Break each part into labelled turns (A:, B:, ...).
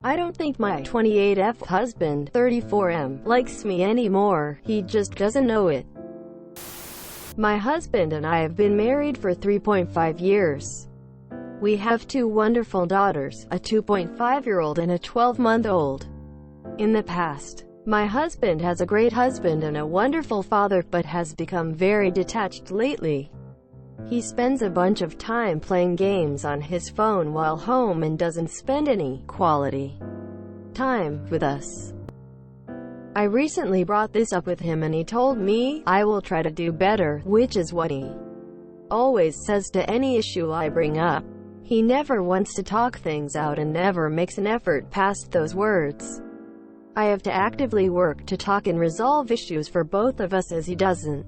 A: I don't think my 28F husband, 34M, likes me anymore. He just doesn't know it. My husband and I have been married for 3.5 years. We have two wonderful daughters, a 2.5-year-old and a 12-month-old. In the past, my husband has a great husband and a wonderful father, but has become very detached lately. He spends a bunch of time playing games on his phone while home and doesn't spend any quality time with us. I recently brought this up with him and he told me, I will try to do better, which is what he always says to any issue I bring up. He never wants to talk things out and never makes an effort past those words. I have to actively work to talk and resolve issues for both of us, as he doesn't.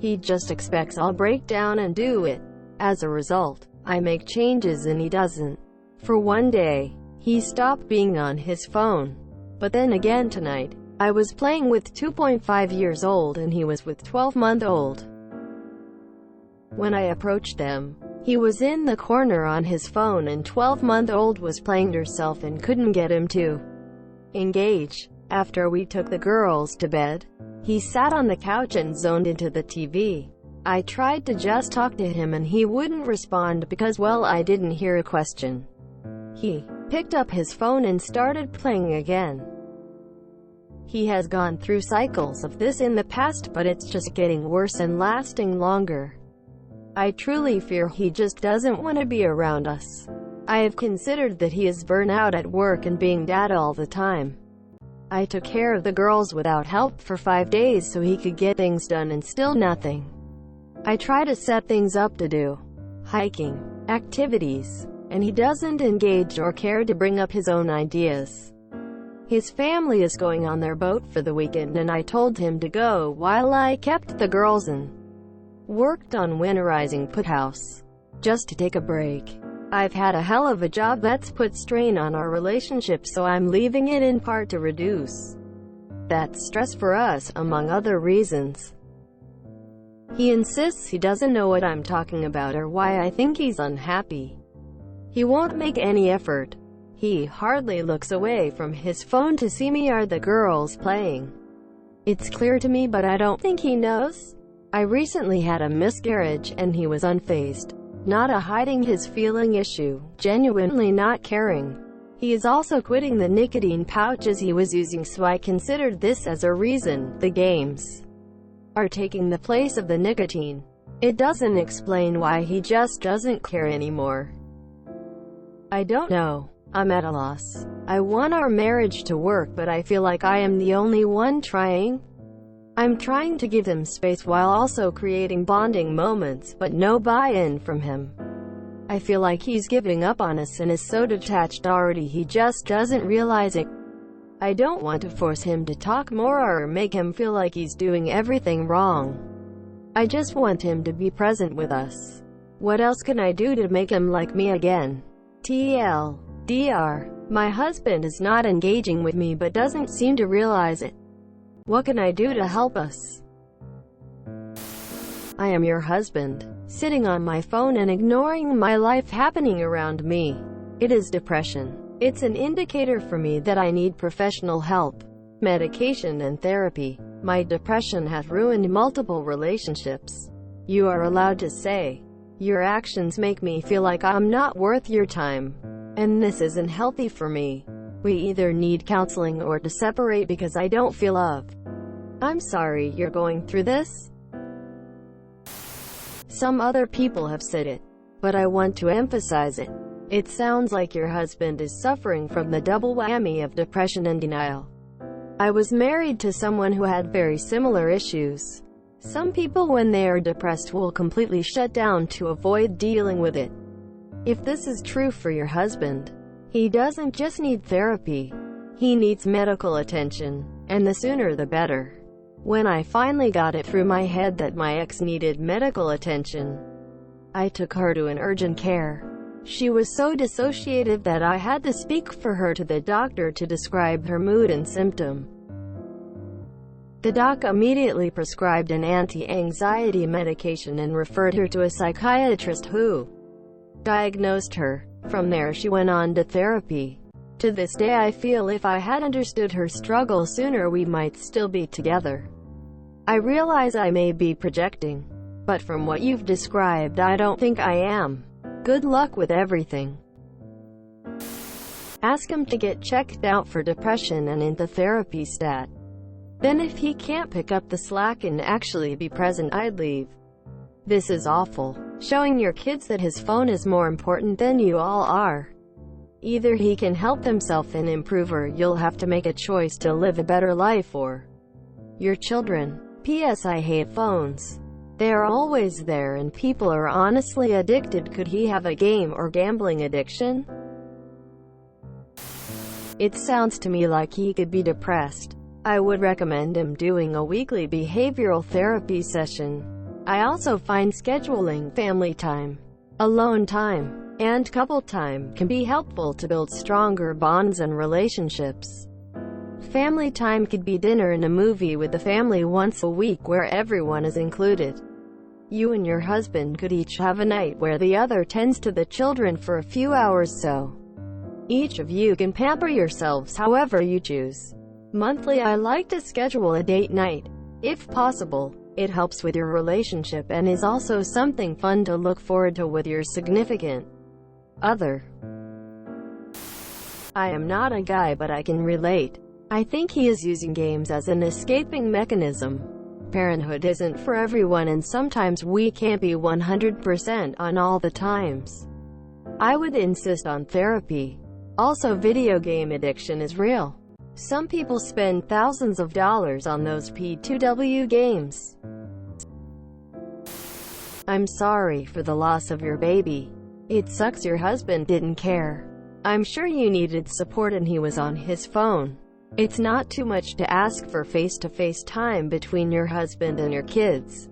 A: He just expects I'll break down and do it. As a result, I make changes and he doesn't. For one day, he stopped being on his phone. But then again tonight, I was playing with 2.5 years old and he was with 12-month-old. When I approached them, he was in the corner on his phone and 12-month-old was playing herself and couldn't get him to engage. After we took the girls to bed, he sat on the couch and zoned into the TV. I tried to just talk to him and he wouldn't respond because, well, I didn't hear a question. He picked up his phone and started playing again. He has gone through cycles of this in the past, but it's just getting worse and lasting longer. I truly fear he just doesn't want to be around us. I have considered that he is burnt out at work and being dad all the time. I took care of the girls without help for 5 days so he could get things done and still nothing. I try to set things up to do hiking, activities, and he doesn't engage or care to bring up his own ideas. His family is going on their boat for the weekend and I told him to go while I kept the girls and worked on winterizing Put House, just to take a break. I've had a hell of a job that's put strain on our relationship, so I'm leaving it in part to reduce that stress for us, among other reasons. He insists he doesn't know what I'm talking about or why I think he's unhappy. He won't make any effort. He hardly looks away from his phone to see me or the girls playing. It's clear to me, but I don't think he knows. I recently had a miscarriage and he was unfazed. Not a hiding his feeling issue, genuinely not caring. He is also quitting the nicotine pouches he was using, so I considered this as a reason. The games are taking the place of the nicotine. It doesn't explain why he just doesn't care anymore. I don't know. I'm at a loss. I want our marriage to work, but I feel like I am the only one trying. I'm trying to give him space while also creating bonding moments, but no buy-in from him. I feel like he's giving up on us and is so detached already he just doesn't realize it. I don't want to force him to talk more or make him feel like he's doing everything wrong. I just want him to be present with us. What else can I do to make him like me again? TLDR. My husband is not engaging with me but doesn't seem to realize it. What can I do to help us? I am your husband, sitting on my phone and ignoring my life happening around me. It is depression. It's an indicator for me that I need professional help, medication and therapy. My depression has ruined multiple relationships. You are allowed to say, your actions make me feel like I'm not worth your time. And this isn't healthy for me. We either need counseling or to separate because I don't feel loved. I'm sorry you're going through this. Some other people have said it, but I want to emphasize it. It sounds like your husband is suffering from the double whammy of depression and denial. I was married to someone who had very similar issues. Some people, when they are depressed, will completely shut down to avoid dealing with it. If this is true for your husband, he doesn't just need therapy. He needs medical attention, and the sooner the better. When I finally got it through my head that my ex needed medical attention, I took her to an urgent care. She was so dissociative that I had to speak for her to the doctor to describe her mood and symptom. The doc immediately prescribed an anti-anxiety medication and referred her to a psychiatrist who diagnosed her. From there she went on to therapy. To this day I feel if I had understood her struggle sooner we might still be together. I realize I may be projecting, but from what you've described I don't think I am. Good luck with everything. Ask him to get checked out for depression and into therapy stat. Then if he can't pick up the slack and actually be present, I'd leave. This is awful. Showing your kids that his phone is more important than you all are. Either he can help himself and improve, or you'll have to make a choice to live a better life for your children. P.S. I hate phones. They are always there and people are honestly addicted. Could he have a game or gambling addiction? It sounds to me like he could be depressed. I would recommend him doing a weekly behavioral therapy session. I also find scheduling family time, alone time, and couple time can be helpful to build stronger bonds and relationships. Family time could be dinner and a movie with the family once a week where everyone is included. You and your husband could each have a night where the other tends to the children for a few hours, so each of you can pamper yourselves however you choose. Monthly I like to schedule a date night, if possible. It helps with your relationship and is also something fun to look forward to with your significant other. I am not a guy, but I can relate. I think he is using games as an escaping mechanism. Parenthood isn't for everyone and sometimes we can't be 100% on all the times. I would insist on therapy. Also, video game addiction is real. Some people spend thousands of dollars on those P2W games. I'm sorry for the loss of your baby. It sucks your husband didn't care. I'm sure you needed support and he was on his phone. It's not too much to ask for face-to-face time between your husband and your kids.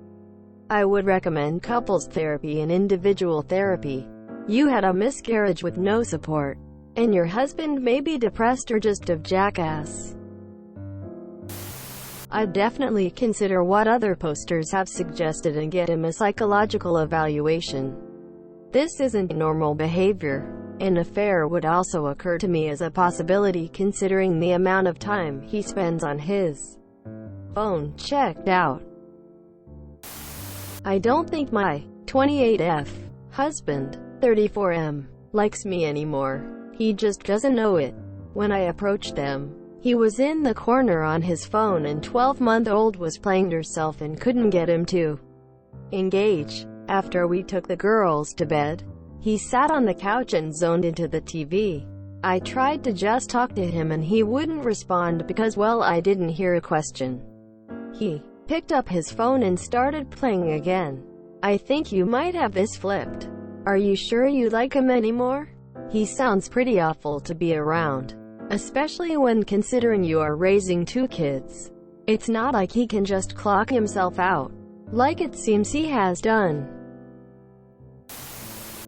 A: I would recommend couples therapy and individual therapy. You had a miscarriage with no support, and your husband may be depressed or just a jackass. I'd definitely consider what other posters have suggested and get him a psychological evaluation. This isn't normal behavior. An affair would also occur to me as a possibility considering the amount of time he spends on his phone. Checked out. I don't think my 28F husband, 34M, likes me anymore. He just doesn't know it. When I approached them, he was in the corner on his phone and 12-month-old was playing herself and couldn't get him to engage. After we took the girls to bed, he sat on the couch and zoned into the TV. I tried to just talk to him and he wouldn't respond because, well, I didn't hear a question. He picked up his phone and started playing again. I think you might have this flipped. Are you sure you like him anymore? He sounds pretty awful to be around, especially when considering you are raising 2 kids. It's not like he can just clock himself out, like it seems he has done.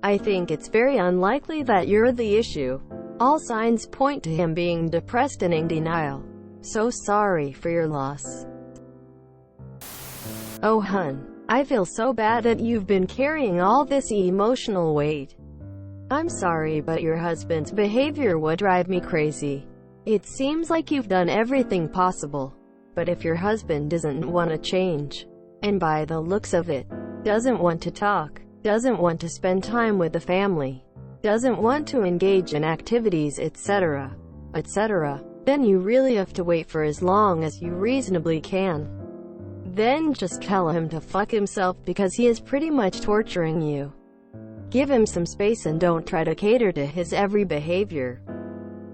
A: I think it's very unlikely that you're the issue. All signs point to him being depressed and in denial. So sorry for your loss. Oh hun, I feel so bad that you've been carrying all this emotional weight. I'm sorry, but your husband's behavior would drive me crazy. It seems like you've done everything possible. But if your husband doesn't want to change, and by the looks of it, doesn't want to talk, doesn't want to spend time with the family, doesn't want to engage in activities, etc., then you really have to wait for as long as you reasonably can. Then just tell him to fuck himself because he is pretty much torturing you. Give him some space and don't try to cater to his every behavior.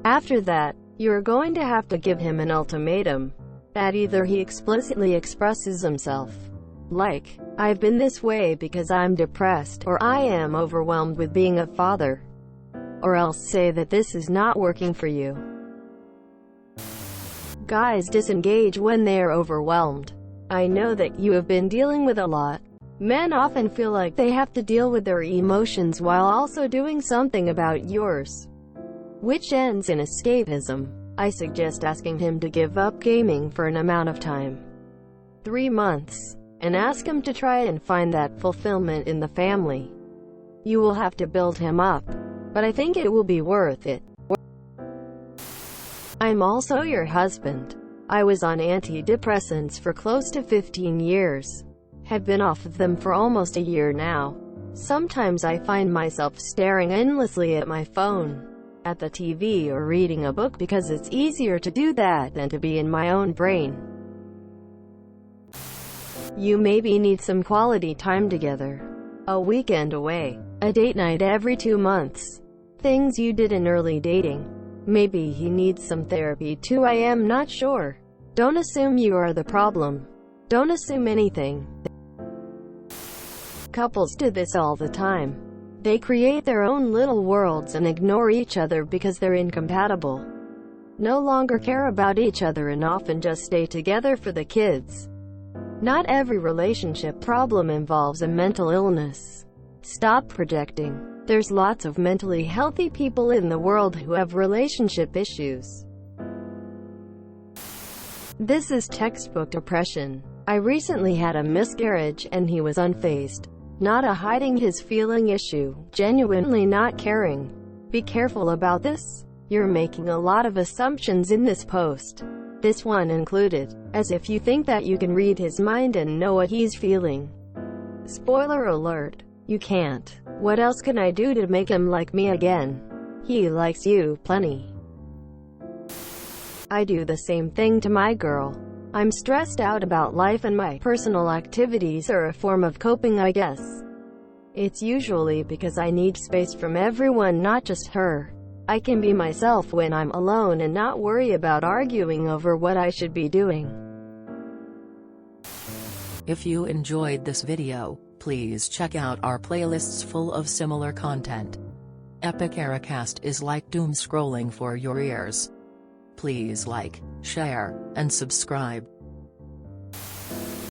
A: After that, you're going to have to give him an ultimatum. That either he explicitly expresses himself, like, I've been this way because I'm depressed, or I am overwhelmed with being a father, or else say that this is not working for you. Guys disengage when they are overwhelmed. I know that you have been dealing with a lot. Men often feel like they have to deal with their emotions while also doing something about yours, which ends in escapism. I suggest asking him to give up gaming for an amount of time, 3 months, and ask him to try and find that fulfillment in the family. You will have to build him up, but I think it will be worth it. I'm also your husband. I was on antidepressants for close to 15 years. Have been off of them for almost a year now. Sometimes I find myself staring endlessly at my phone, at the TV, or reading a book because it's easier to do that than to be in my own brain. You maybe need some quality time together. A weekend away. A date night every 2 months. Things you did in early dating. Maybe he needs some therapy too, I am not sure. Don't assume you are the problem. Don't assume anything. Couples do this all the time. They create their own little worlds and ignore each other because they're incompatible. No longer care about each other and often just stay together for the kids. Not every relationship problem involves a mental illness. Stop projecting. There's lots of mentally healthy people in the world who have relationship issues. This is textbook depression. I recently had a miscarriage and he was unfazed. Not a hiding his feeling issue, genuinely not caring. Be careful about this. You're making a lot of assumptions in this post. This one included, as if you think that you can read his mind and know what he's feeling. Spoiler alert. You can't. What else can I do to make him like me again? He likes you plenty. I do the same thing to my girl. I'm stressed out about life and my personal activities are a form of coping, I guess. It's usually because I need space from everyone, not just her. I can be myself when I'm alone and not worry about arguing over what I should be doing.
B: If you enjoyed this video, please check out our playlists full of similar content. Epic Ericast is like doom scrolling for your ears. Please like, share, and subscribe.